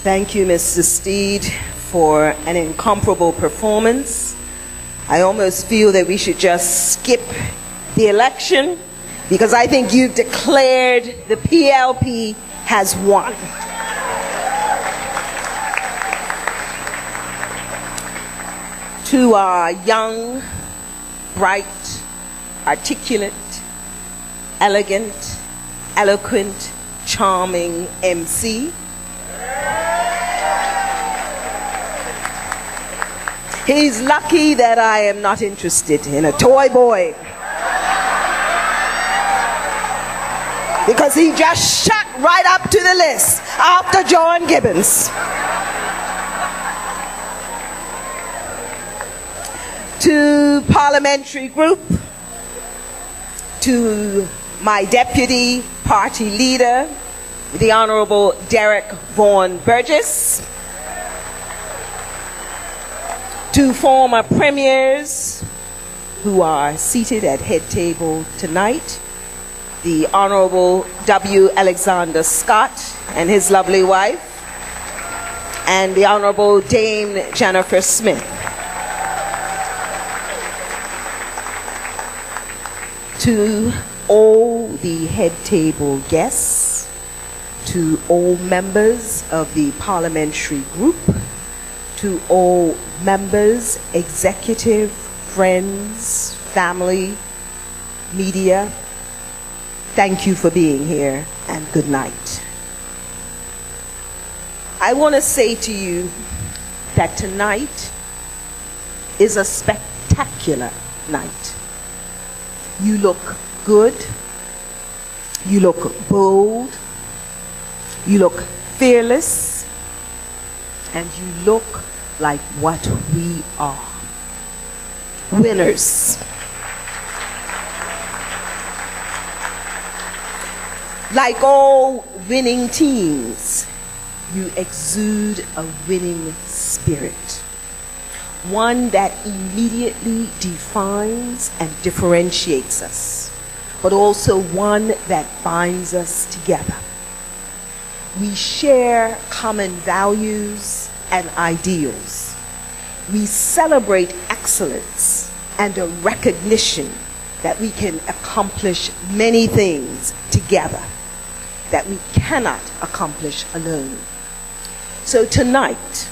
Thank you, Mr. Steed, for an incomparable performance. I almost feel that we should just skip the election because I think you've declared the PLP has won. To our young, bright, articulate, elegant, eloquent, charming MC, he's lucky that I am not interested in a toy boy, because he just shot right up to the list after John Gibbons. To parliamentary group, to my deputy party leader, the Honorable Derek Vaughan Burgess, to former premiers who are seated at head table tonight, the Honorable W. Alexander Scott and his lovely wife, and the Honorable Dame Jennifer Smith. To all the head table guests, to all members of the parliamentary group, to all members, executive, friends, family, media, thank you for being here and good night. I want to say to you that tonight is a spectacular night. You look good, you look bold, you look fearless, and you look like what we are. Winners. Like all winning teams, you exude a winning spirit. One that immediately defines and differentiates us, but also one that binds us together. We share common values and ideals. We celebrate excellence and a recognition that we can accomplish many things together that we cannot accomplish alone. So tonight,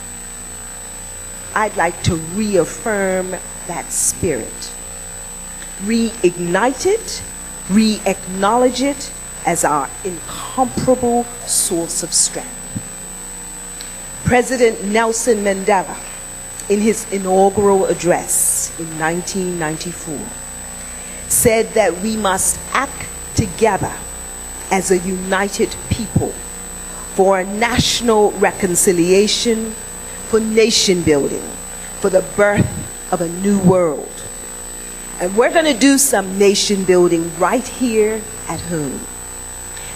I'd like to reaffirm that spirit, reignite it, re-acknowledge it as our incomparable source of strength. President Nelson Mandela, in his inaugural address in 1994, said that we must act together as a united people for a national reconciliation, for nation building, for the birth of a new world. And we're going to do some nation building right here at home.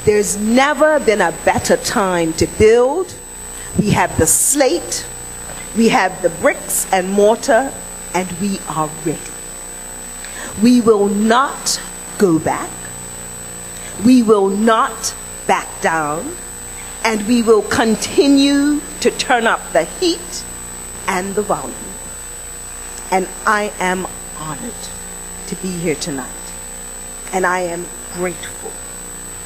There's never been a better time to build. We have the slate, we have the bricks and mortar, and we are ready. We will not go back. We will not back down. And we will continue to turn up the heat and the volume. And I am honored to be here tonight. And I am grateful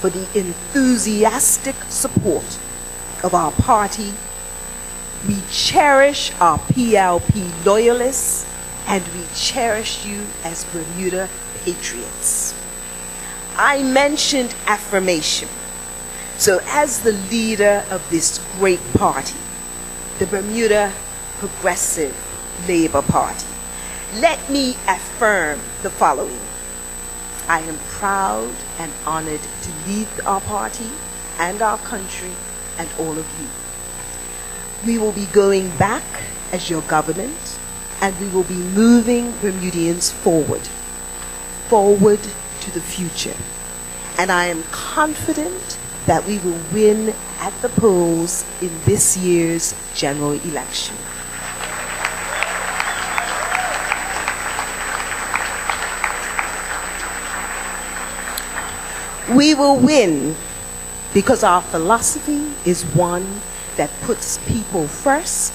for the enthusiastic support of our party. We cherish our PLP loyalists, and we cherish you as Bermuda patriots. I mentioned affirmation. So as the leader of this great party, the Bermuda Progressive Labor Party, let me affirm the following. I am proud and honored to lead our party and our country and all of you. We will be going back as your government, and we will be moving Bermudians forward to the future. And I am confident that we will win at the polls in this year's general election. We will win because our philosophy is one that puts people first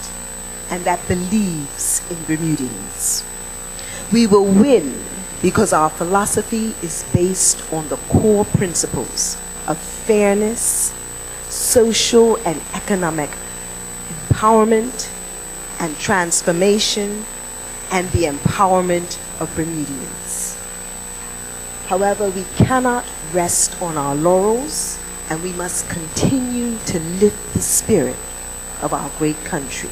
and that believes in Bermudians. We will win because our philosophy is based on the core principles of fairness, social and economic empowerment and transformation, and the empowerment of Bermudians. However, we cannot rest on our laurels, and we must continue to lift the spirit of our great country.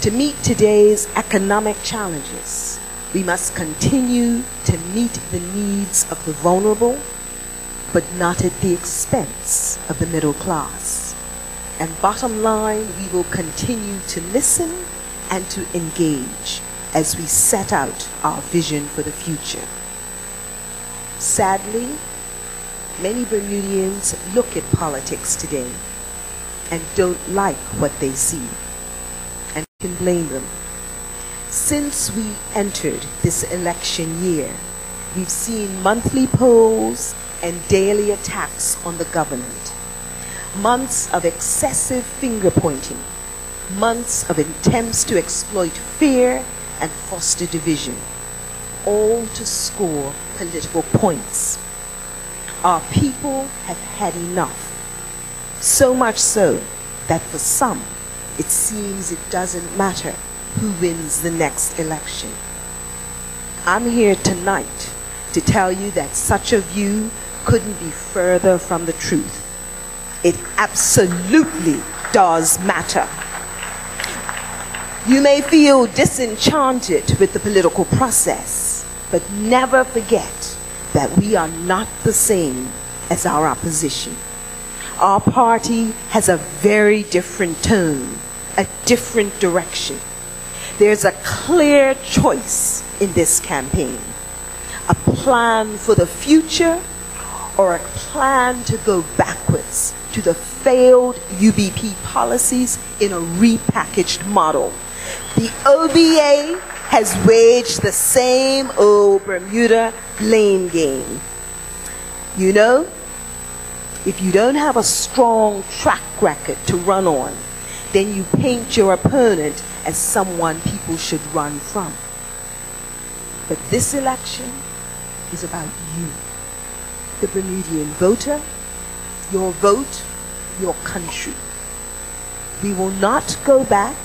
To meet today's economic challenges, we must continue to meet the needs of the vulnerable, but not at the expense of the middle class. And bottom line, we will continue to listen and to engage as we set out our vision for the future. Sadly, many Bermudians look at politics today and don't like what they see, and can blame them. Since we entered this election year, we've seen monthly polls and daily attacks on the government, months of excessive finger-pointing, months of attempts to exploit fear and foster division, all to score political points. Our people have had enough, so much so that for some, it seems it doesn't matter who wins the next election. I'm here tonight to tell you that such a view couldn't be further from the truth. It absolutely does matter. You may feel disenchanted with the political process, but never forget that we are not the same as our opposition. Our party has a very different tone, a different direction. There's a clear choice in this campaign: a plan for the future or a plan to go backwards to the failed UBP policies in a repackaged model. The OBA has waged the same old Bermuda blame game. You know, if you don't have a strong track record to run on, then you paint your opponent as someone people should run from. But this election is about you, the Bermudian voter, your vote, your country. We will not go back,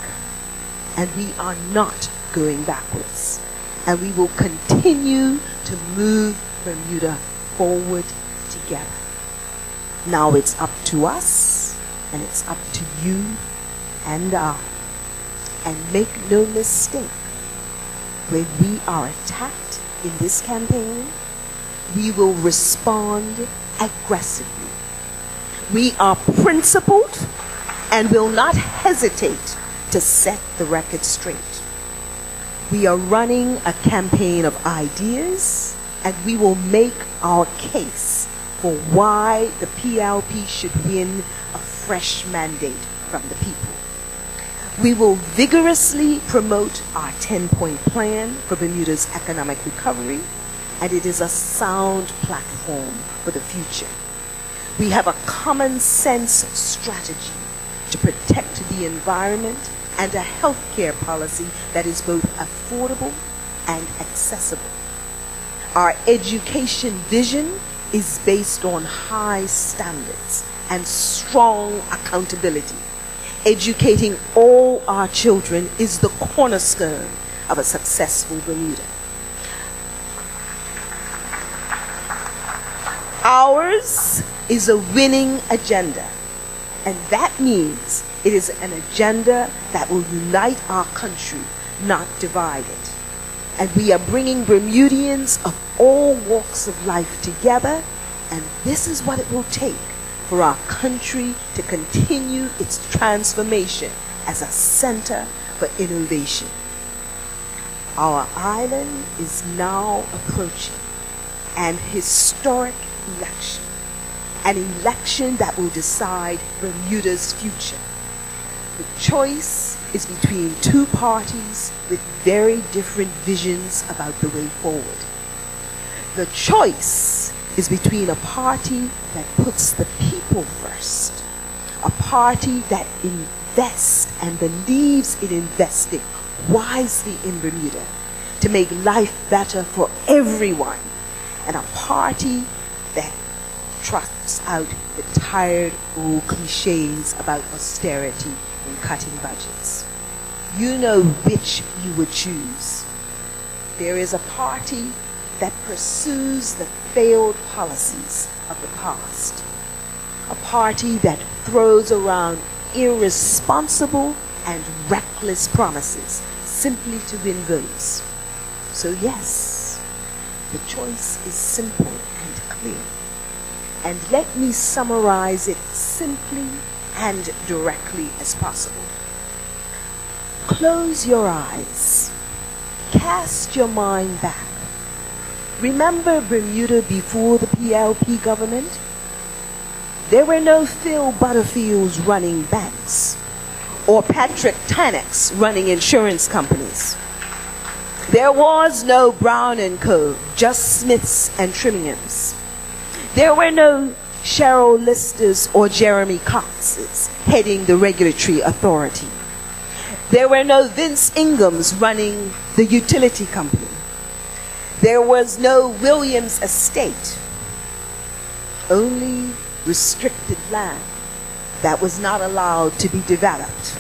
and we are not going backwards. And we will continue to move Bermuda forward together. Now it's up to us, and it's up to you and I. And make no mistake, when we are attacked in this campaign, we will respond aggressively. We are principled and will not hesitate to set the record straight. We are running a campaign of ideas, and we will make our case for why the PLP should win a fresh mandate from the people. We will vigorously promote our 10-point plan for Bermuda's economic recovery, and it is a sound platform for the future. We have a common sense strategy to protect the environment and a healthcare policy that is both affordable and accessible. Our education vision is based on high standards and strong accountability. Educating all our children is the cornerstone of a successful Bermuda. Ours is a winning agenda, and that means it is an agenda that will unite our country, not divide it. And we are bringing Bermudians of all walks of life together, and this is what it will take for our country to continue its transformation as a center for innovation. Our island is now approaching an historic election, an election that will decide Bermuda's future. The choice is between two parties with very different visions about the way forward. The choice is between a party that puts the people first, a party that invests and believes in investing wisely in Bermuda to make life better for everyone, and a party that trots out the tired old cliches about austerity and cutting budgets. You know which you would choose. There is a party that pursues the failed policies of the past. A party that throws around irresponsible and reckless promises simply to win votes. So yes, the choice is simple and clear. And let me summarize it simply and directly as possible. Close your eyes. Cast your mind back. Remember Bermuda before the PLP government? There were no Phil Butterfields running banks or Patrick Tannocks running insurance companies. There was no Brown & Co., just Smiths and Trimminghams. There were no Cheryl Listers or Jeremy Coxes heading the regulatory authority. There were no Vince Inghams running the utility company. There was no Williams estate. Only restricted land that was not allowed to be developed.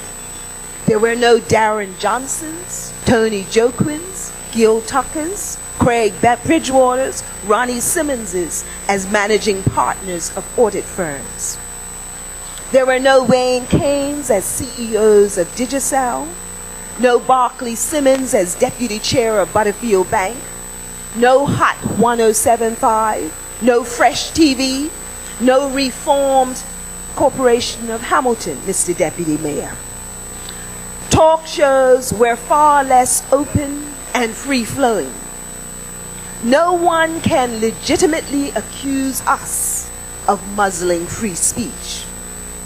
There were no Darren Johnsons, Tony Joquins, Gil Tuckers, Craig Bridgewaters, Ronnie Simmonses as managing partners of audit firms. There were no Wayne Keynes as CEOs of Digicel, no Barclay Simmons as deputy chair of Butterfield Bank, no Hot 1075, no Fresh TV, no Reformed Corporation of Hamilton, Mr. Deputy Mayor. Talk shows were far less open and free-flowing. No one can legitimately accuse us of muzzling free speech.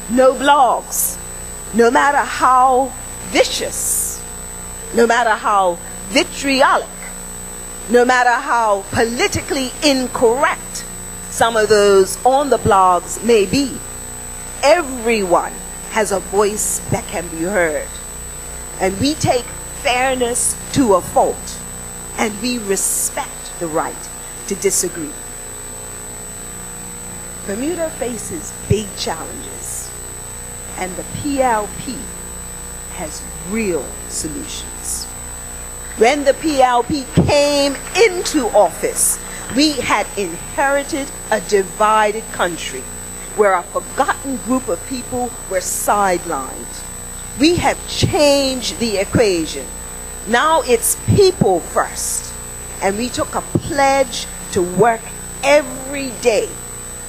No blogs, no matter how vicious, no matter how vitriolic, no matter how politically incorrect some of those on the blogs may be. Everyone has a voice that can be heard. And we take fairness to a fault, and we respect the right to disagree. Bermuda faces big challenges, and the PLP has real solutions. When the PLP came into office, we had inherited a divided country where a forgotten group of people were sidelined. We have changed the equation. Now it's people first. And we took a pledge to work every day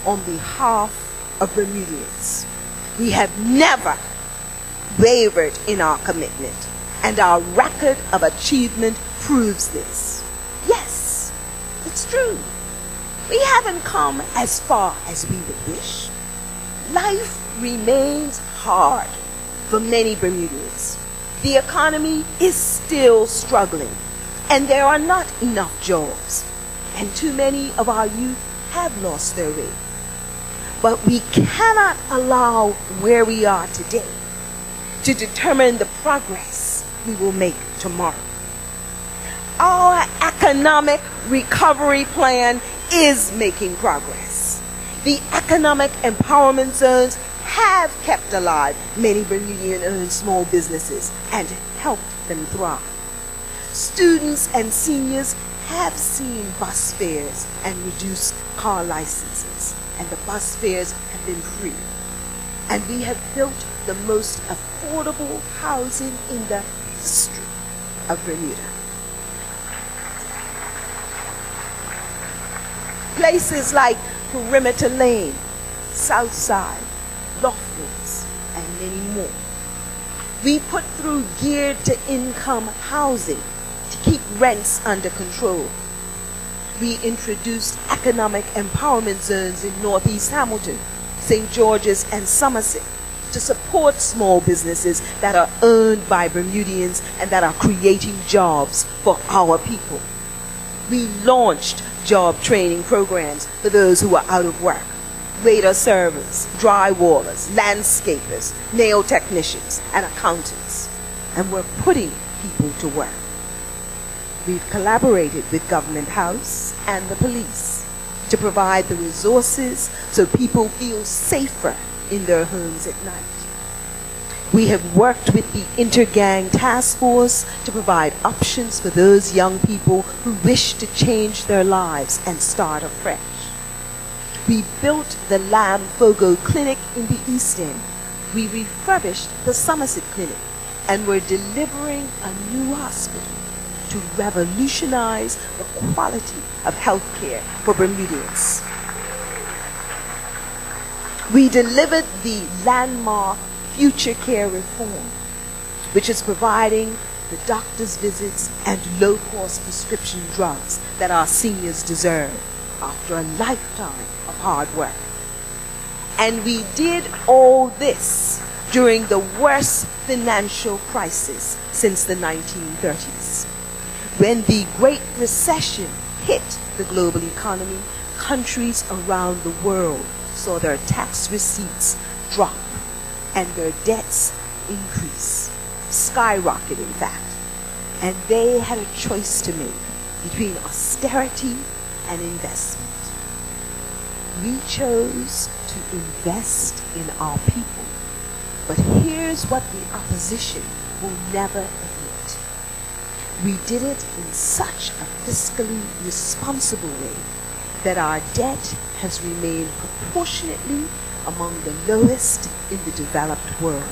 on behalf of Bermudians. We have never wavered in our commitment, and our record of achievement proves this. Yes, it's true. We haven't come as far as we would wish. Life remains hard for many Bermudians. The economy is still struggling, and there are not enough jobs, and too many of our youth have lost their way. But we cannot allow where we are today to determine the progress we will make tomorrow. Our economic recovery plan is making progress. The economic empowerment zones have kept alive many Bermudian-owned small businesses and helped them thrive. Students and seniors have seen bus fares and reduced car licenses, and the bus fares have been free. And we have built the most affordable housing in the history of Bermuda. Places like Perimeter Lane, Southside, Lofwoods, and many more. We put through geared to income housing to keep rents under control. We introduced economic empowerment zones in Northeast Hamilton, St. George's, and Somerset to support small businesses that are owned by Bermudians and that are creating jobs for our people. We launched job training programs for those who are out of work. waiter servers, drywallers, landscapers, nail technicians, and accountants. And we're putting people to work. We've collaborated with Government House and the police to provide the resources so people feel safer in their homes at night. We have worked with the Intergang Task Force to provide options for those young people who wish to change their lives and start afresh. We built the Lam Fogo Clinic in the East End. We refurbished the Somerset Clinic, and we're delivering a new hospital to revolutionize the quality of health care for Bermudians. We delivered the landmark Future Care Reform, which is providing the doctor's visits and low-cost prescription drugs that our seniors deserve after a lifetime of hard work. And we did all this during the worst financial crisis since the 1930s. When the Great Recession hit the global economy, countries around the world saw their tax receipts drop and their debts increase, skyrocket in fact. And they had a choice to make between austerity and investment. We chose to invest in our people. But here's what the opposition will never admit. We did it in such a fiscally responsible way that our debt has remained proportionately among the lowest in the developed world.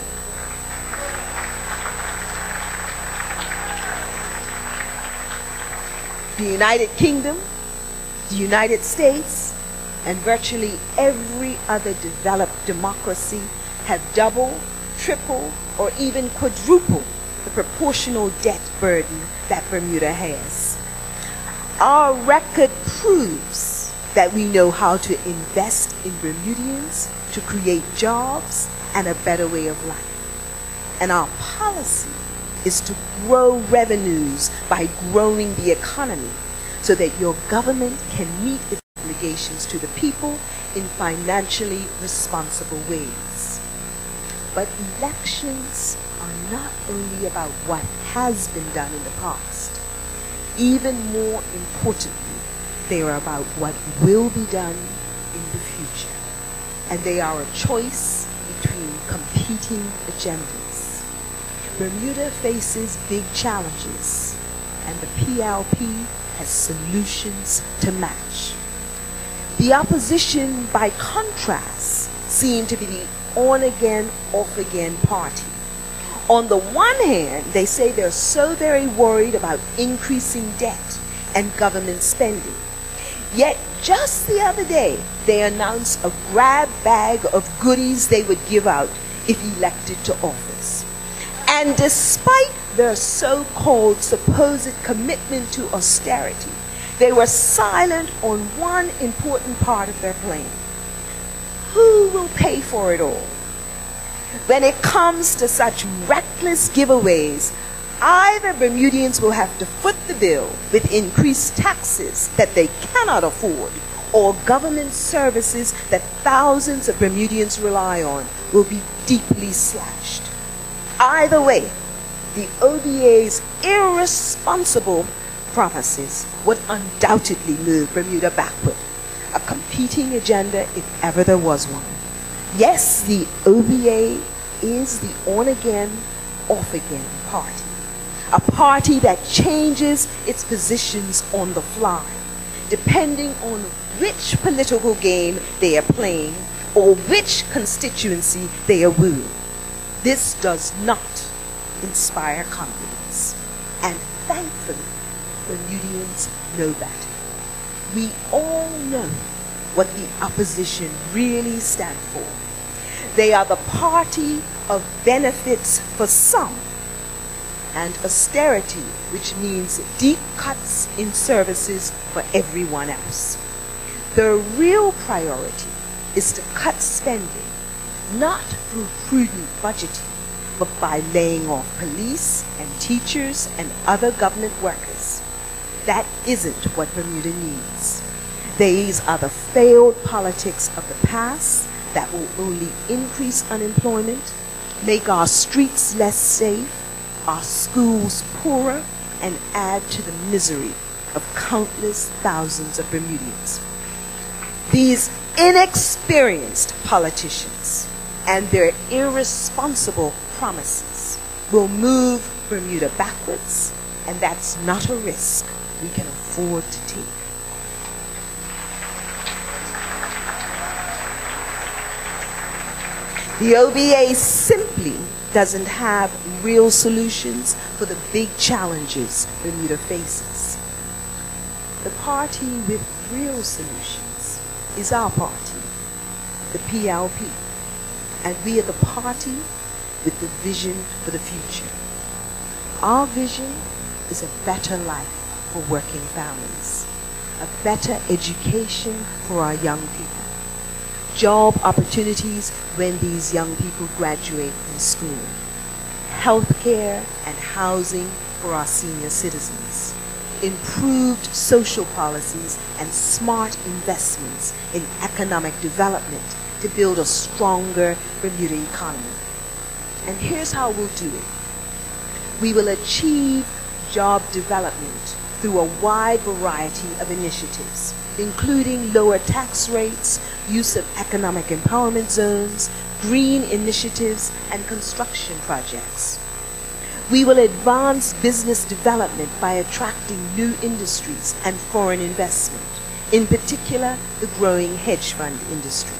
The United Kingdom, the United States, and virtually every other developed democracy have double, triple, or even quadruple the proportional debt burden that Bermuda has. Our record proves that we know how to invest in Bermudians to create jobs and a better way of life. And our policy is to grow revenues by growing the economy so that your government can meet its obligations to the people in financially responsible ways. But elections are not only about what has been done in the past. Even more importantly, they are about what will be done in the future. And they are a choice between competing agendas. Bermuda faces big challenges, and the PLP has solutions to match. The opposition, by contrast, seem to be the on-again, off-again party. On the one hand, they say they're so very worried about increasing debt and government spending. Yet, just the other day, they announced a grab bag of goodies they would give out if elected to office. And despite their so-called supposed commitment to austerity, they were silent on one important part of their plan. Who will pay for it all? When it comes to such reckless giveaways, either Bermudians will have to foot the bill with increased taxes that they cannot afford, or government services that thousands of Bermudians rely on will be deeply slashed. Either way, the OBA's irresponsible promises would undoubtedly move Bermuda backward, a competing agenda if ever there was one. Yes, the OBA is the on-again, off-again party. A party that changes its positions on the fly, depending on which political game they are playing or which constituency they are wooing. This does not inspire confidence. And thankfully, Bermudians know better. We all know what the opposition really stand for. They are the party of benefits for some and austerity, which means deep cuts in services for everyone else. Their real priority is to cut spending, not through prudent budgeting, but by laying off police and teachers and other government workers. That isn't what Bermuda needs. These are the failed politics of the past that will only increase unemployment, make our streets less safe, our schools poorer, and add to the misery of countless thousands of Bermudians. These inexperienced politicians and their irresponsible promises will move Bermuda backwards, and that's not a risk we can afford to take. The OBA simply doesn't have real solutions for the big challenges Bermuda faces. The party with real solutions is our party, the PLP, and we are the party with the vision for the future. Our vision is a better life for working families, a better education for our young people, job opportunities when these young people graduate from school, healthcare and housing for our senior citizens, improved social policies and smart investments in economic development to build a stronger Bermuda economy. And here's how we'll do it. We will achieve job development through a wide variety of initiatives, including lower tax rates, use of economic empowerment zones, green initiatives, and construction projects. We will advance business development by attracting new industries and foreign investment, in particular the growing hedge fund industry.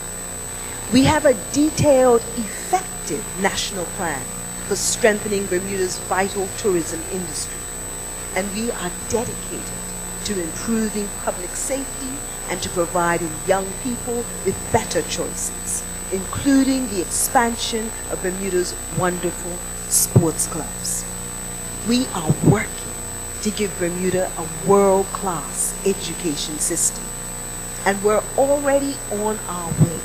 We have a detailed, effective national plan for strengthening Bermuda's vital tourism industry, and we are dedicated to improving public safety and to providing young people with better choices, including the expansion of Bermuda's wonderful sports clubs. We are working to give Bermuda a world-class education system, and we're already on our way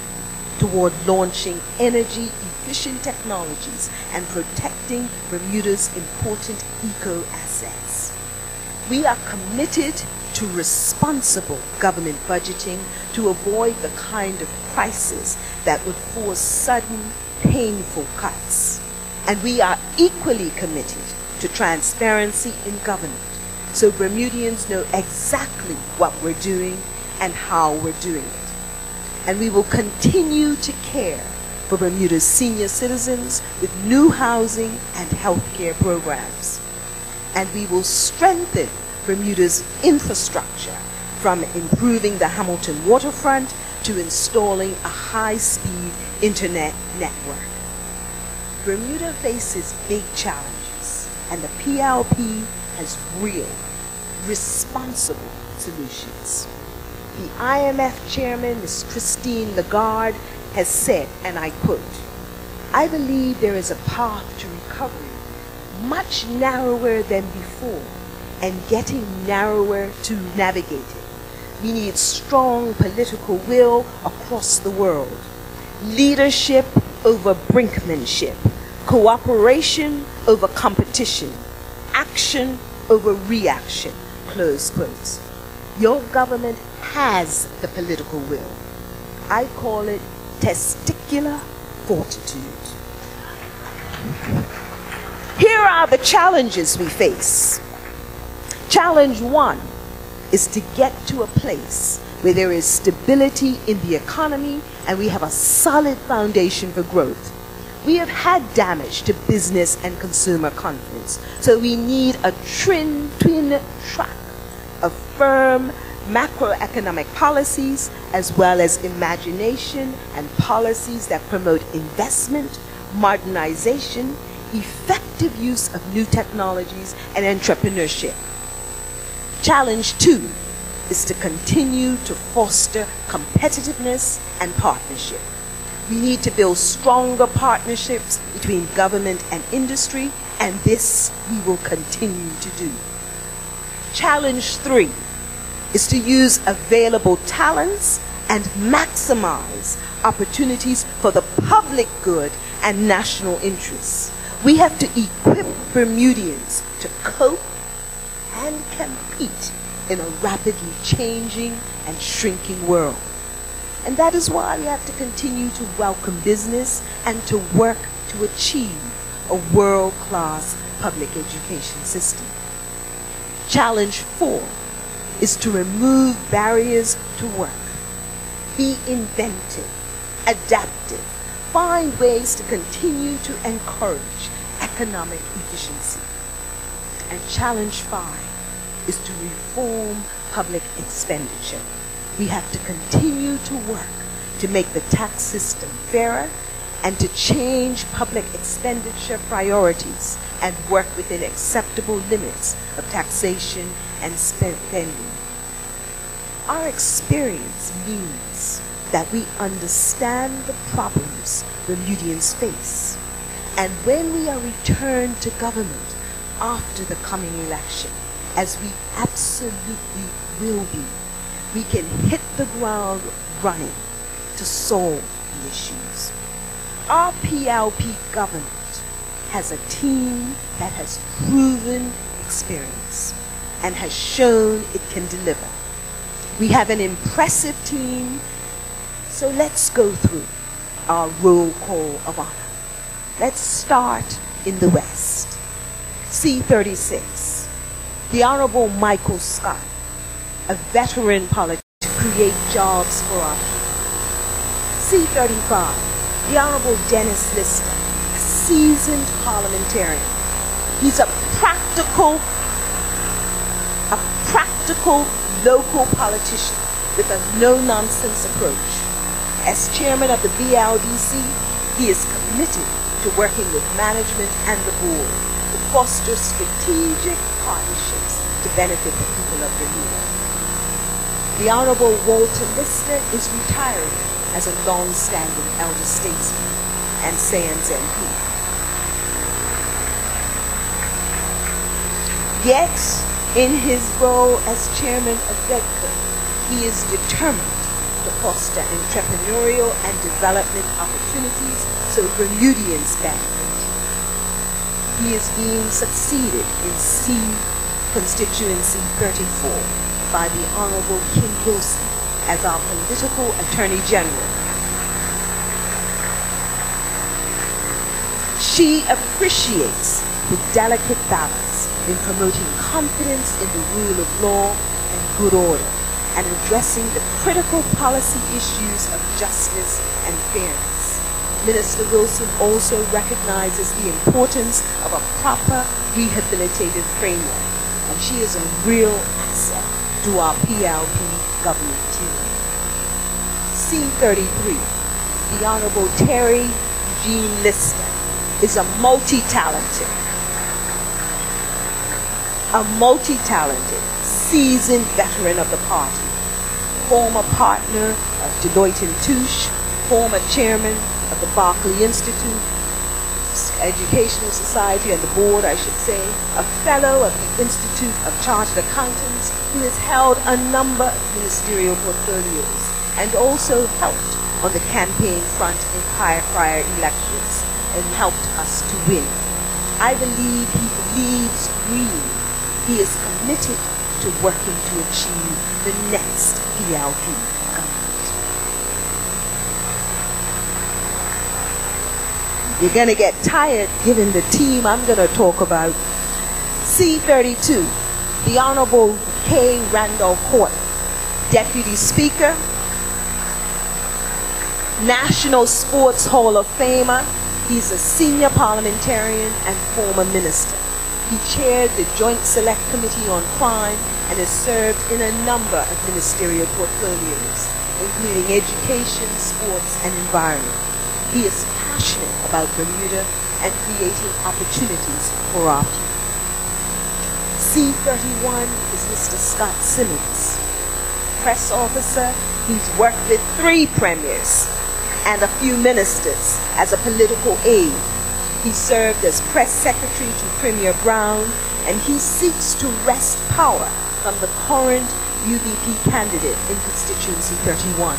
toward launching energy-efficient technologies and protecting Bermuda's important eco-assets. We are committed to responsible government budgeting to avoid the kind of crisis that would force sudden, painful cuts. And we are equally committed to transparency in government, so Bermudians know exactly what we're doing and how we're doing it. And we will continue to care for Bermuda's senior citizens with new housing and healthcare programs. And we will strengthen Bermuda's infrastructure, from improving the Hamilton waterfront to installing a high-speed internet network. Bermuda faces big challenges, and the PLP has real, responsible solutions. The IMF chairman, Ms. Christine Lagarde, has said, and I quote, "I believe there is a path to recovery much narrower than before, and getting narrower to navigate it. We need strong political will across the world, leadership over brinkmanship, cooperation over competition, action over reaction," close quotes. Your government has the political will. I call it testicular fortitude. Here are the challenges we face. Challenge one is to get to a place where there is stability in the economy and we have a solid foundation for growth. We have had damage to business and consumer confidence, so we need a twin track of firm macroeconomic policies as well as imagination and policies that promote investment, modernization, effective use of new technologies, and entrepreneurship. Challenge two is to continue to foster competitiveness and partnership. We need to build stronger partnerships between government and industry, and this we will continue to do. Challenge three is to use available talents and maximize opportunities for the public good and national interests. We have to equip Bermudians to cope and compete in a rapidly changing and shrinking world. And that is why we have to continue to welcome business and to work to achieve a world-class public education system. Challenge 4 is to remove barriers to work. Be inventive, adaptive, find ways to continue to encourage economic efficiency. And challenge 5 is to reform public expenditure. We have to continue to work to make the tax system fairer and to change public expenditure priorities and work within acceptable limits of taxation and spending. Our experience means that we understand the problems Bermudians face. And when we are returned to government after the coming election, as we absolutely will be, we can hit the ground running to solve the issues. Our PLP government has a team that has proven experience and has shown it can deliver. We have an impressive team, so let's go through our roll call of honor. Let's start in the West. C-36, the Honorable Michael Scott, a veteran politician to create jobs for our people. C-35, the Honorable Dennis Lister, a seasoned parliamentarian. He's a practical local politician with a no-nonsense approach. As chairman of the BLDC, he is committed to working with management and the board to foster strategic partnerships to benefit the people of Bermuda. The Honorable Walter Lister is retiring as a long-standing elder statesman and Sands MP. Yet, in his role as chairman of Banquet, he is determined to foster entrepreneurial and development opportunities so Bermudians benefit. He is being succeeded in C Constituency 34 by the Honorable Kim Wilson as our political Attorney General. She appreciates the delicate balance in promoting confidence in the rule of law and good order, and addressing the critical policy issues of justice and fairness. Minister Wilson also recognizes the importance of a proper rehabilitative framework, and she is a real asset to our PLP government team. C-33, the Honorable Terry Eugene Lister, is a multi-talented, seasoned veteran of the party, former partner of Deloitte & Touche, former chairman of the Berkeley Institute, Educational Society and the board, I should say, a fellow of the Institute of Chartered Accountants, who has held a number of ministerial portfolios and also helped on the campaign front in prior elections and helped us to win. I believe he believes green. He is committed to working to achieve the next PLP government. You're going to get tired given the team I'm going to talk about. C-32, the Honorable K. Randolph Court, Deputy Speaker, National Sports Hall of Famer. He's a senior parliamentarian and former minister. He chaired the Joint Select Committee on Crime and has served in a number of ministerial portfolios, including education, sports, and environment. He is passionate about Bermuda and creating opportunities for our people. C-31 is Mr. Scott Simmons, press officer. He's worked with 3 premiers and a few ministers as a political aide. He served as press secretary to Premier Brown, and he seeks to wrest power from the current UBP candidate in Constituency 31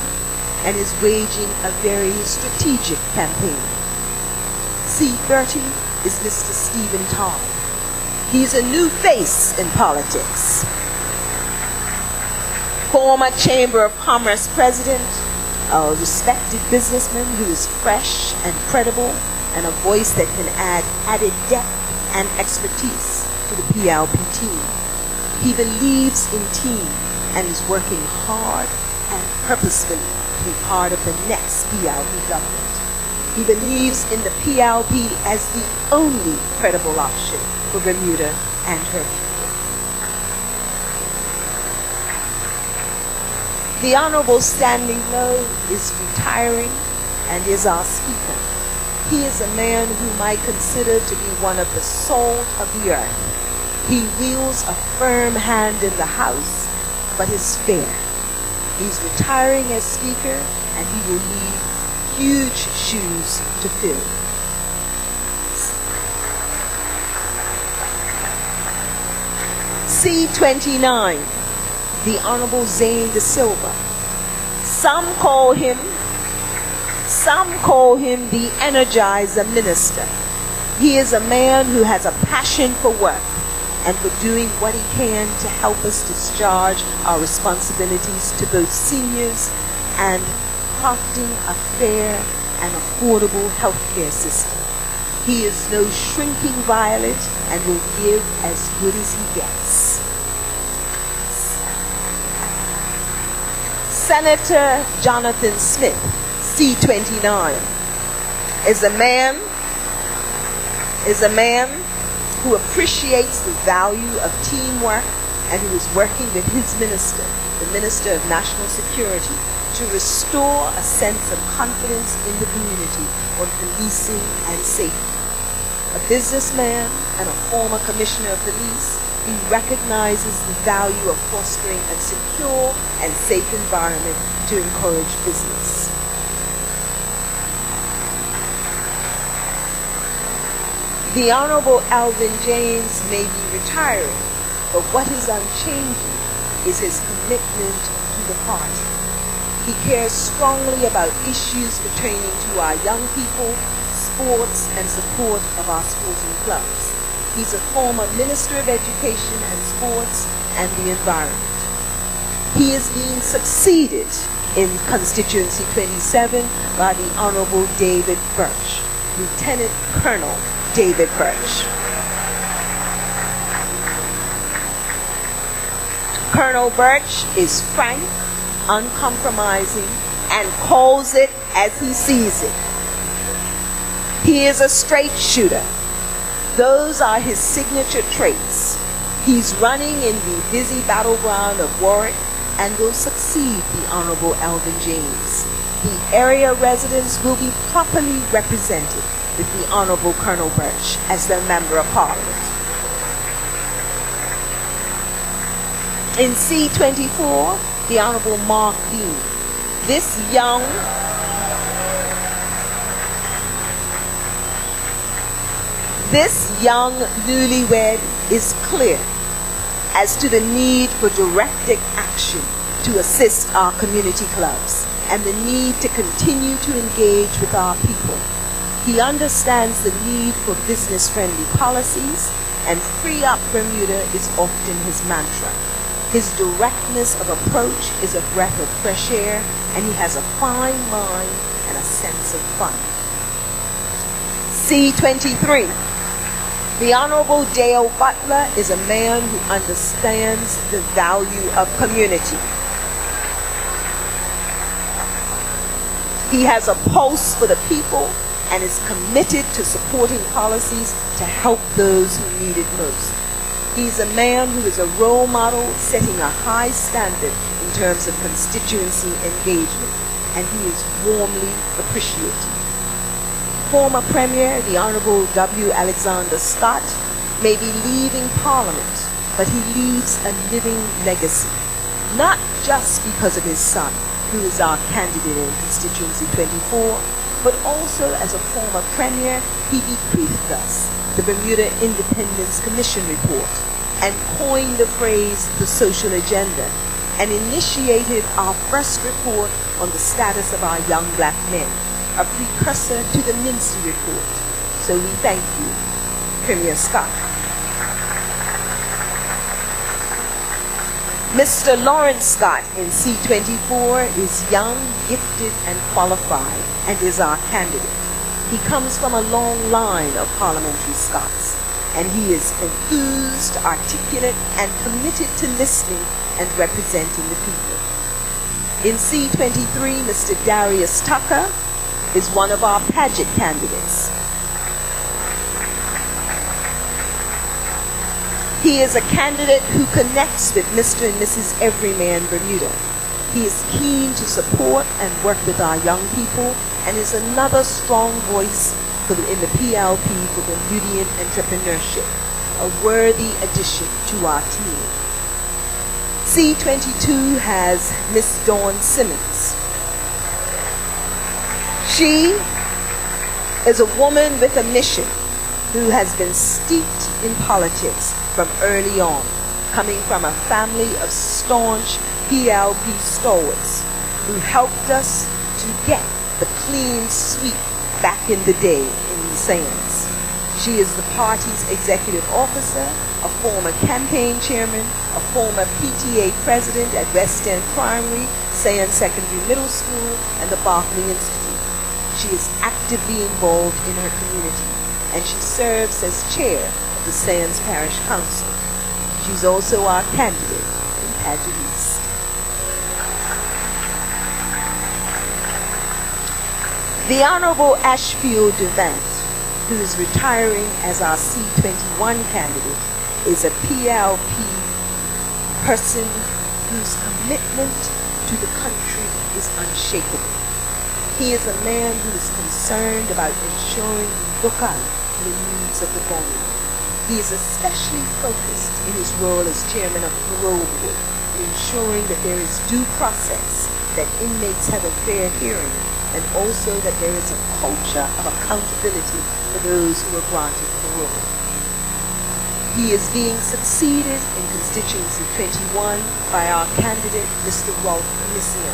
and is waging a very strategic campaign. C-30 is Mr. Stephen Todd. He's a new face in politics. Former Chamber of Commerce president, a respected businessman who is fresh and credible, and a voice that can add added depth and expertise to the PLP team. He believes in team and is working hard and purposefully to be part of the next PLP government. He believes in the PLP as the only credible option for Bermuda and her people. The Honorable Stanley Lowe is retiring and is our speaker. He is a man whom I consider to be one of the salt of the earth. He wields a firm hand in the House, but is fair. He's retiring as speaker, and he will leave huge shoes to fill. C-29, the Honorable Zane de Silva. Some call him the Energizer Minister. He is a man who has a passion for work and for doing what he can to help us discharge our responsibilities to both seniors and crafting a fair and affordable healthcare system. He is no shrinking violet and will give as good as he gets. Senator Jonathan Smith, C-29, is a man who appreciates the value of teamwork and who is working with his minister, the Minister of National Security, to restore a sense of confidence in the community on policing and safety. A businessman and a former commissioner of police, he recognizes the value of fostering a secure and safe environment to encourage business. The Honorable Alvin James may be retiring, but what is unchanging is his commitment to the party. He cares strongly about issues pertaining to our young people, sports, and support of our sporting clubs. He's a former Minister of Education and Sports and the Environment. He is being succeeded in Constituency 27 by the Honorable David Birch, Lieutenant Colonel David Birch. Colonel Birch is frank, uncompromising, and calls it as he sees it. He is a straight shooter. Those are his signature traits. He's running in the busy battleground of Warwick and will succeed the Honorable Alvin James. The area residents will be properly represented with the Honorable Colonel Birch as their Member of Parliament. In C-24, the Honorable Mark Dean. This young newlywed is clear as to the need for directed action to assist our community clubs and the need to continue to engage with our people. He understands the need for business-friendly policies, and free up Bermuda is often his mantra. His directness of approach is a breath of fresh air, and he has a fine mind and a sense of fun. C-23. The Honorable Dale Butler is a man who understands the value of community. He has a pulse for the people and is committed to supporting policies to help those who need it most. He's a man who is a role model, setting a high standard in terms of constituency engagement, and he is warmly appreciated. Former Premier, the Honorable W. Alexander Scott, may be leaving Parliament, but he leaves a living legacy, not just because of his son, who is our candidate in Constituency 24, but also as a former Premier, he bequeathed us the Bermuda Independence Commission report and coined the phrase the social agenda and initiated our first report on the status of our young black men, a precursor to the Mincy report. So we thank you, Premier Scott. Mr. Lawrence Scott in C24 is young, gifted, and qualified, and is our candidate. He comes from a long line of parliamentary Scots, and he is enthused, articulate, and committed to listening and representing the people. In C23, Mr. Darius Tucker is one of our Paget candidates. He is a candidate who connects with Mr. and Mrs. Everyman Bermuda. He is keen to support and work with our young people, and is another strong voice in the PLP for Bermudian entrepreneurship, a worthy addition to our team. C22 has Miss Dawn Simmons. She is a woman with a mission who has been steeped in politics from early on, coming from a family of staunch PLP stalwarts who helped us to get the clean sweep back in the day in the Sands. She is the party's executive officer, a former campaign chairman, a former PTA president at West End Primary, Sands Secondary Middle School, and the Berkeley Institute. She is actively involved in her community, and she serves as chair of the Sands Parish Council. She's also our candidate in Paget East. The Honorable Ashfield Devant, who is retiring as our C21 candidate, is a PLP person whose commitment to the country is unshakable. He is a man who is concerned about ensuring we look out for the needs of the vulnerable. He is especially focused in his role as chairman of the parole board, ensuring that there is due process, that inmates have a fair hearing, and also that there is a culture of accountability for those who are granted parole. He is being succeeded in constituency 21 by our candidate, Mr. Rolf Commission.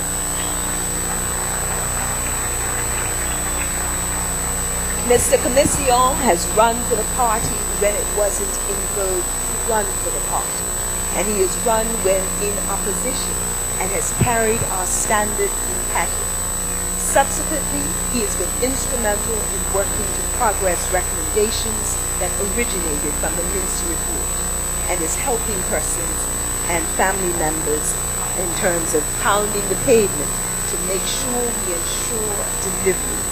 Mr. Commission has run for the party when it wasn't in vogue to run for the party, and he has run when in opposition and has carried our standard in Paget. Subsequently, he has been instrumental in working to progress recommendations that originated from the Minster Report, and is helping persons and family members in terms of pounding the pavement to make sure we ensure delivery.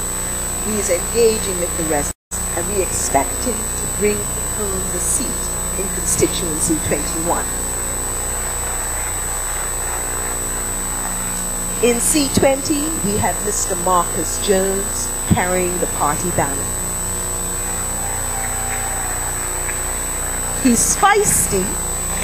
He is engaging with the residents, and we expect him to bring home the seat in constituency 21. In C20, we have Mr. Marcus Jones carrying the party banner. He's feisty,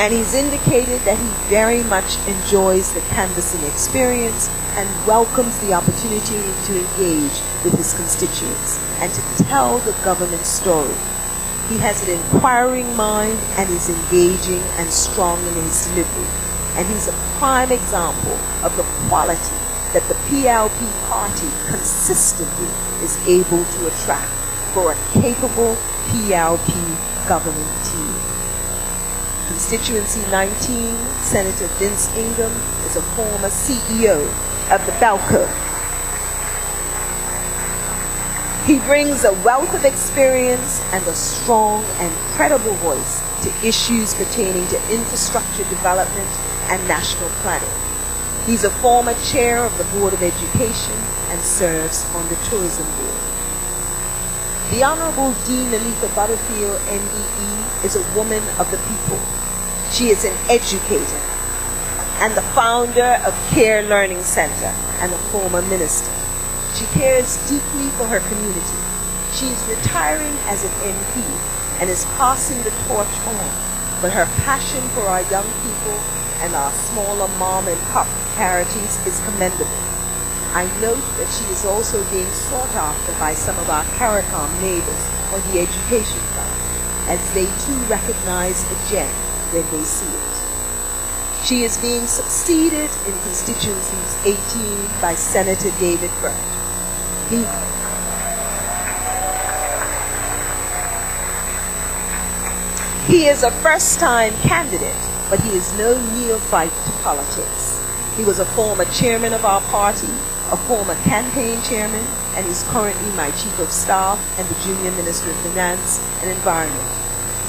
and he's indicated that he very much enjoys the canvassing experience and welcomes the opportunity to engage with his constituents and to tell the government story. He has an inquiring mind and is engaging and strong in his delivery. And he's a prime example of the quality that the PLP party consistently is able to attract for a capable PLP governing team. Constituency 19, Senator Vince Ingham is a former CEO of the Banquet. He brings a wealth of experience and a strong and credible voice to issues pertaining to infrastructure development and national planning. He's a former chair of the Board of Education and serves on the Tourism Board. The Honorable Dean Alifa Butterfield, MBE, is a woman of the people. She is an educator and the founder of Care Learning Center and a former minister. She cares deeply for her community. She is retiring as an MP and is passing the torch on, but her passion for our young people and our smaller mom and pop charities is commendable. I note that she is also being sought after by some of our CARICOM neighbors on the education front, as they too recognize a gem when they see it. She is being succeeded in constituencies 18 by Senator David Burt. He is a first-time candidate but he is no neophyte to politics. He was a former chairman of our party, a former campaign chairman, and is currently my chief of staff and the junior minister of finance and environment.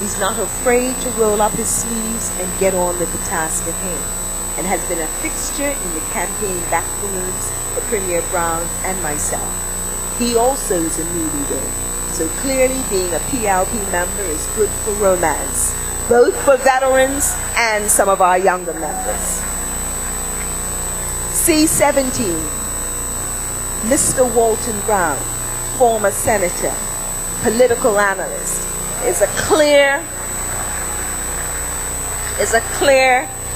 He's not afraid to roll up his sleeves and get on with the task at hand, and has been a fixture in the campaign backrooms for Premier Brown and myself. He also is a newlywed, so clearly being a PLP member is good for romance, both for veterans and some of our younger members. C-17, Mr. Walton Brown, former senator, political analyst, is a clear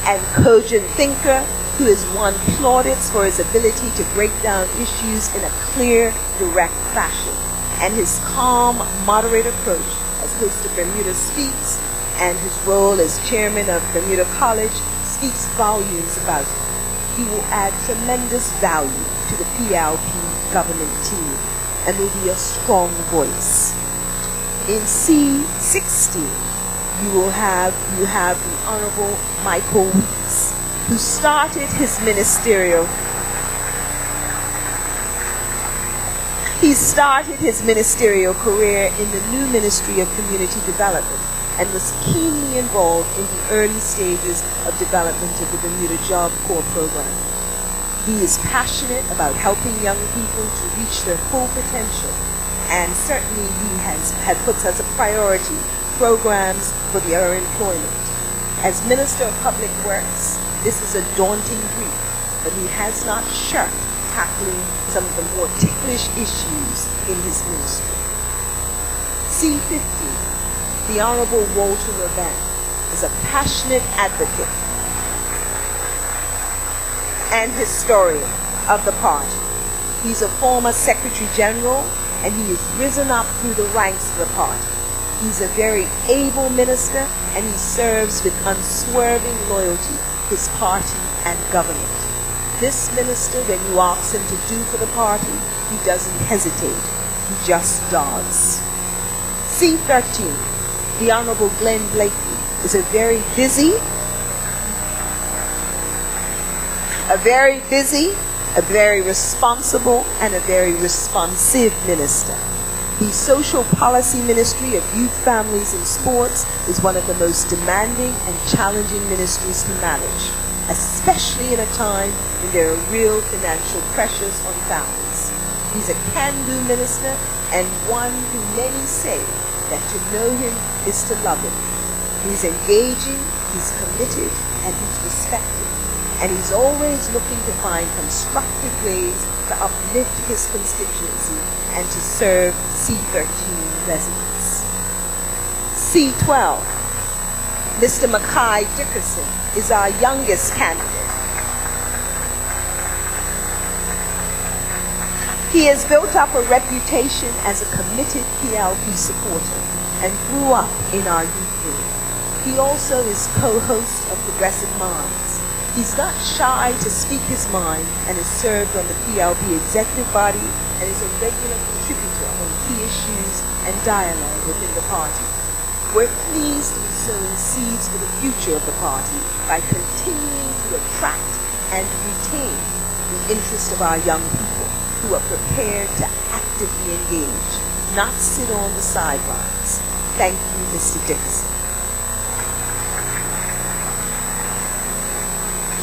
and cogent thinker who has won plaudits for his ability to break down issues in a clear, direct fashion. And his calm, moderate approach as host of Bermuda Speaks and his role as chairman of Bermuda College speaks volumes about him. He will add tremendous value to the PLP government team and will be a strong voice. In C-16, you have the Honorable Michael Weeks, who started his ministerial career in the new Ministry of Community Development and was keenly involved in the early stages of development of the Bermuda Job Corps program. He is passionate about helping young people to reach their full potential, and certainly he has put as a priority programs for their employment. As Minister of Public Works, this is a daunting brief, but he has not shirked tackling some of the more ticklish issues in his ministry. C-50, the Honorable Walter Robin, is a passionate advocate and historian of the party. He's a former Secretary General, and he has risen up through the ranks of the party. He's a very able minister, and he serves with unswerving loyalty his party and government. This minister, when you ask him to do for the party, he doesn't hesitate. He just does. C-13, the Honorable Glenn Blakely, is a very busy, a very responsible, and a very responsive minister. The Social Policy Ministry of Youth, Families, and Sports is one of the most demanding and challenging ministries to manage, especially in a time when there are real financial pressures on families. He's a can-do minister, and one who many say that to know him is to love him. He's engaging, he's committed, and he's respected. And he's always looking to find constructive ways to uplift his constituency and to serve C-13 residents. C-12, Mr. Mackay Dickerson is our youngest candidate. He has built up a reputation as a committed PLP supporter and grew up in our youth group. He also is co-host of Progressive Minds. He's not shy to speak his mind and has served on the PLP executive body and is a regular contributor on key issues and dialogue within the party. We're pleased to be sowing seeds for the future of the party by continuing to attract and retain the interest of our young people who are prepared to actively engage, not sit on the sidelines. Thank you, Mr. Dickerson.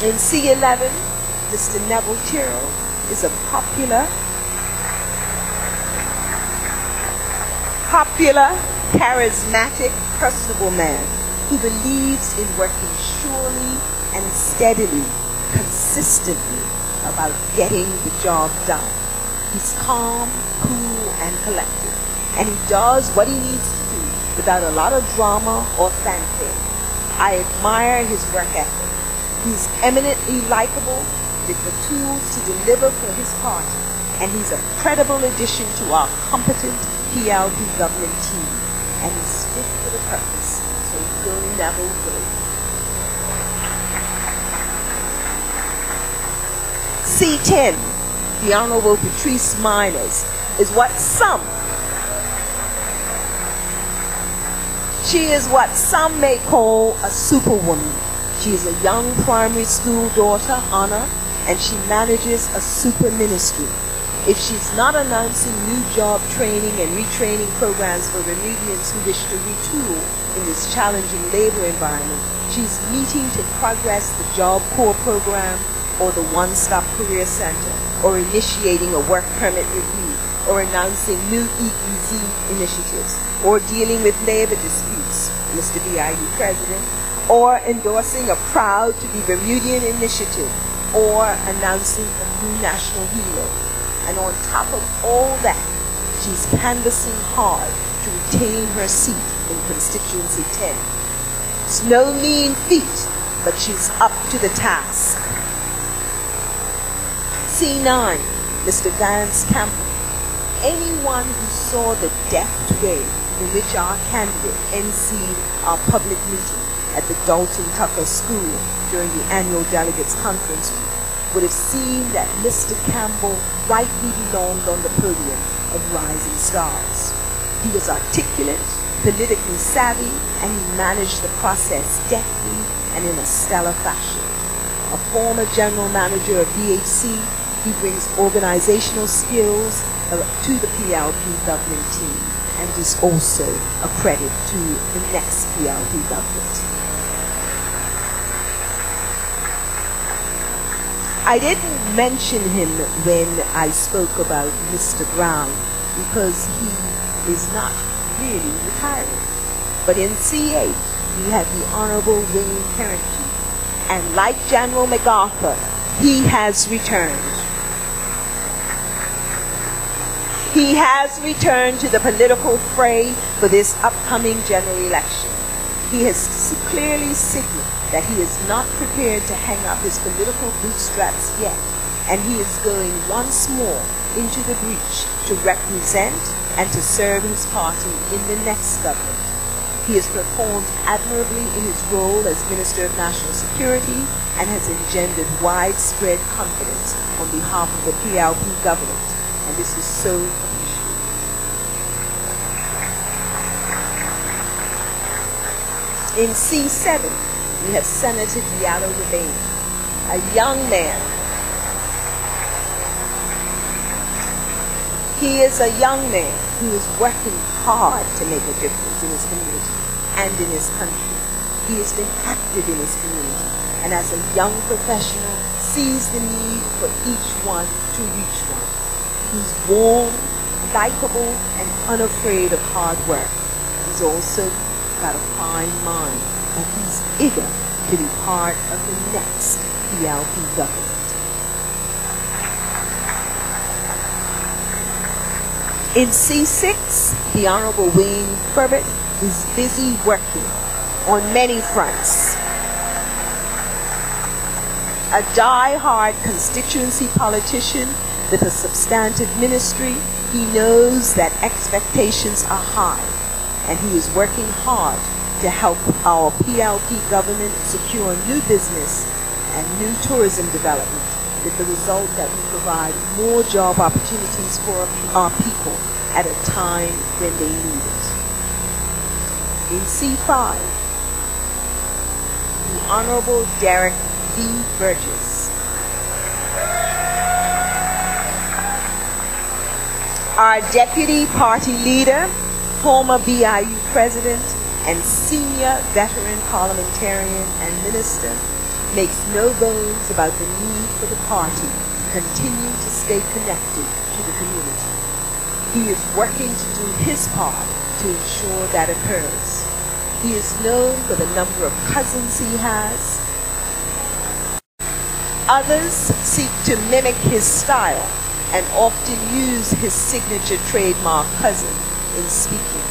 In C-11, Mr. Neville Tyrrell is a popular, charismatic, personable man who believes in working surely and steadily, consistently about getting the job done. He's calm, cool, and collected, and he does what he needs to do without a lot of drama or fanfare. I admire his work ethic. He's eminently likable with the tools to deliver for his party, and he's a credible addition to our competent PLP government team, and he's fit for the purpose, so go Neville go. C-10, the Honorable Patrice Miners, is what some may call a superwoman. She is a young primary school daughter, Anna, and she manages a super ministry. If she's not announcing new job training and retraining programs for Bermudians who wish to retool in this challenging labor environment, she's meeting to progress the Job Corps program or the One-Stop Career Center, or initiating a work permit review, or announcing new EEZ initiatives, or dealing with labor disputes, Mr. BIU President, or endorsing a Proud to be Bermudian initiative, or announcing a new national hero. And on top of all that, she's canvassing hard to retain her seat in Constituency 10. It's no mean feat, but she's up to the task. C9, Mr. Vance Campbell. Anyone who saw the deft way in which our candidate emceed our public meeting at the Dalton Tucker School during the annual delegates conference would have seen that Mr. Campbell rightly belonged on the podium of Rising Stars. He was articulate, politically savvy, and he managed the process deftly and in a stellar fashion. A former general manager of VHC, he brings organizational skills to the PLP government team and is also a credit to the next PLP government. I didn't mention him when I spoke about Mr. Brown because he is not really retiring. But in C8, we have the Honorable Wayne Parenti, and like General MacArthur, he has returned. He has returned to the political fray for this upcoming general election. He has clearly signaled that he is not prepared to hang up his political bootstraps yet, and he is going once more into the breach to represent and to serve his party in the next government. He has performed admirably in his role as Minister of National Security and has engendered widespread confidence on behalf of the PLP government, and this is so appreciated. In C7, we have Senator Diallo Rebane, a young man. He is a young man who is working hard to make a difference in his community and in his country. He has been active in his community, and as a young professional, sees the need for each one to reach one. He's warm, likable, and unafraid of hard work. He's also got a fine mind, and he's eager to be part of the next PLP government. In C6, the Honorable Wayne Furbert is busy working on many fronts. A die-hard constituency politician with a substantive ministry, he knows that expectations are high, and he is working hard to help our PLP government secure new business and new tourism development, with the result that we provide more job opportunities for our people at a time when they need it. In C5, the Honorable Derek V. Burgess. Our deputy party leader, former BIU president, and senior veteran parliamentarian and minister, makes no bones about the need for the party to continue to stay connected to the community. He is working to do his part to ensure that occurs. He is known for the number of cousins he has. Others seek to mimic his style and often use his signature trademark cousin in speaking.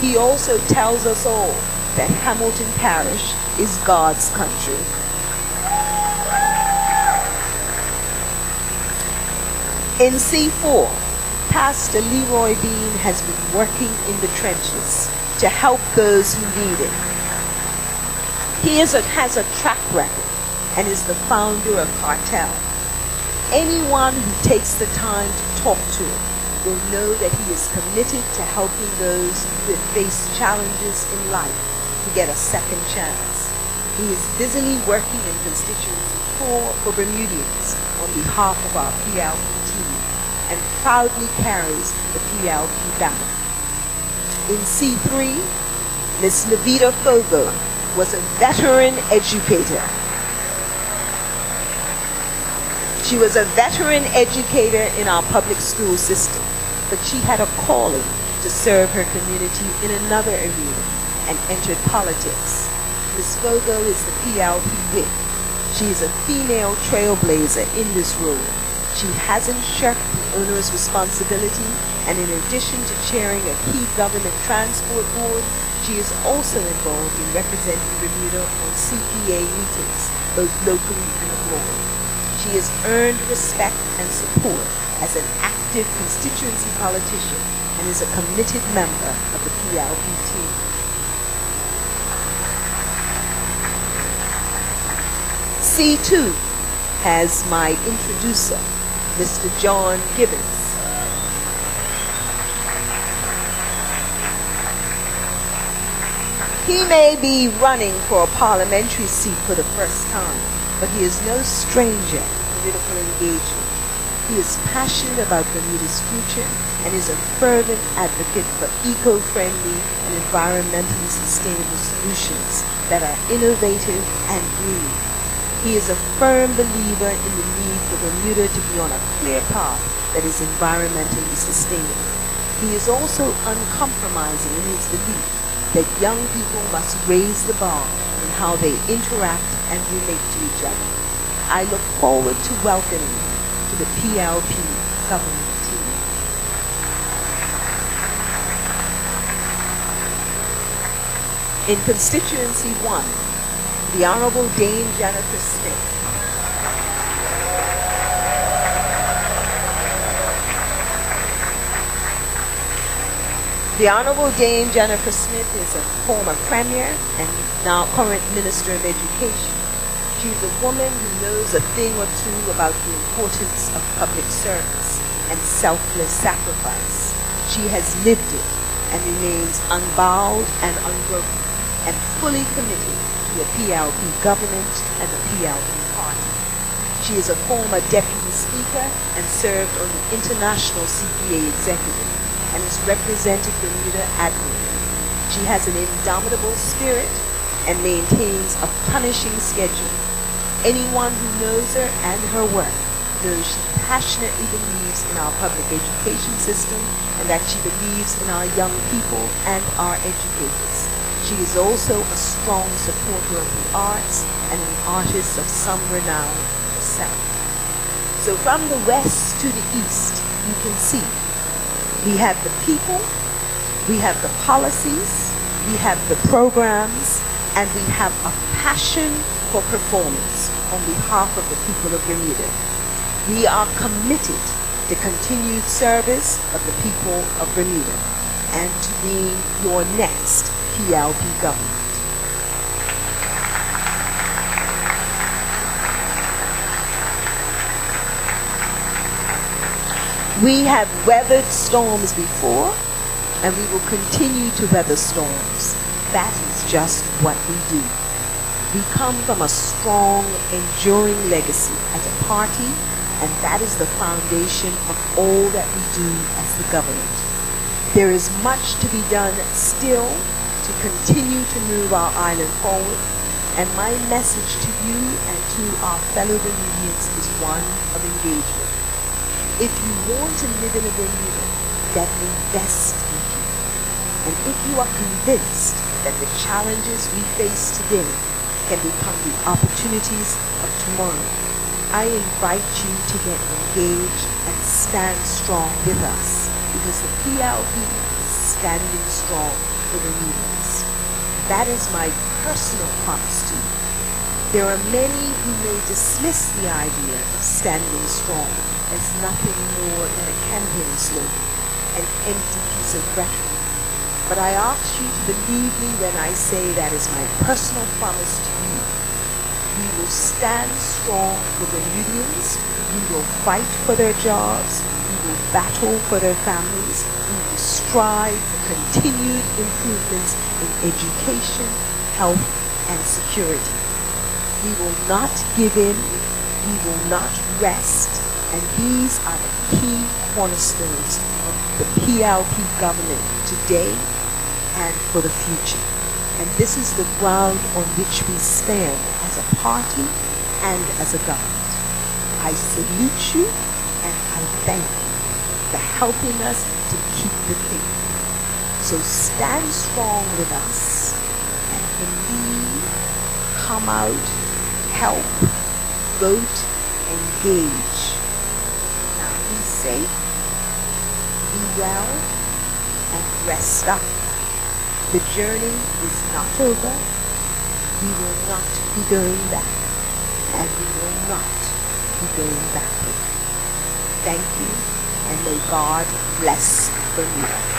He also tells us all that Hamilton Parish is God's country. In C4, Pastor Leroy Bean has been working in the trenches to help those who need it. He has a track record and is the founder of Cartel. Anyone who takes the time to talk to him will know that he is committed to helping those who have faced challenges in life to get a second chance. He is busily working in constituency 4 for Bermudians on behalf of our PLP team and proudly carries the PLP banner. In C3, Miss Levita Fogo was a veteran educator. She was a veteran educator in our public school system, but she had a calling to serve her community in another arena and entered politics. Ms. Fogo is the PLP whip. She is a female trailblazer in this role. She hasn't shirked the onerous responsibility, and in addition to chairing a key government transport board, she is also involved in representing Bermuda on CPA meetings, both locally and abroad. She has earned respect and support as an active constituency politician and is a committed member of the PLP team. C2 has my introducer, Mr. John Gibbons. He may be running for a parliamentary seat for the first time, but he is no stranger to political engagement. He is passionate about Bermuda's future and is a fervent advocate for eco-friendly and environmentally sustainable solutions that are innovative and green. He is a firm believer in the need for Bermuda to be on a clear path that is environmentally sustainable. He is also uncompromising in his belief that young people must raise the bar in how they interact and relate to each other. I look forward to welcoming him to the PLP government team. In constituency 1, the Honorable Dame Jennifer Smith. The Honorable Dame Jennifer Smith is a former Premier and now current Minister of Education. She's a woman who knows a thing or two about the importance of public service and selfless sacrifice. She has lived it and remains unbowed and unbroken and fully committed to the PLP government and the PLP party. She is a former Deputy Speaker and served on the International CPA Executive and has represented Bermuda admirably. She has an indomitable spirit and maintains a punishing schedule. Anyone who knows her and her work knows she passionately believes in our public education system and that she believes in our young people and our educators. She is also a strong supporter of the arts and an artist of some renown herself. So from the west to the east, you can see we have the people, we have the policies, we have the programs, and we have a passion for performance on behalf of the people of Bermuda. We are committed to continued service of the people of Bermuda and to being your next PLP government. We have weathered storms before, and we will continue to weather storms. That is just what we do. We come from a strong, enduring legacy as a party, and that is the foundation of all that we do as the government. There is much to be done still to continue to move our island forward, and my message to you and to our fellow Bermudians is one of engagement. If you want to live in a Bermuda that invests in you, and if you are convinced that the challenges we face today can become the opportunities of tomorrow, I invite you to get engaged and stand strong with us, because the PLP is standing strong for Bermudians. That is my personal promise to you. There are many who may dismiss the idea of standing strong as nothing more than a campaign slogan, an empty piece of rhetoric. But I ask you to believe me when I say that is my personal promise to you. We will stand strong for Bermudians. We will fight for their jobs. We will battle for their families. We will strive for continued improvements in education, health, and security. We will not give in. We will not rest. And these are the key cornerstones of the PLP government today and for the future. And this is the ground on which we stand as a party and as a government. I salute you and I thank you for helping us to keep the faith. So stand strong with us and believe, come out, help, vote, engage. Now be safe, be well, and rest up. The journey is not over. We will not be going back, and we will not be going backward. Thank you, and may God bless Bermuda.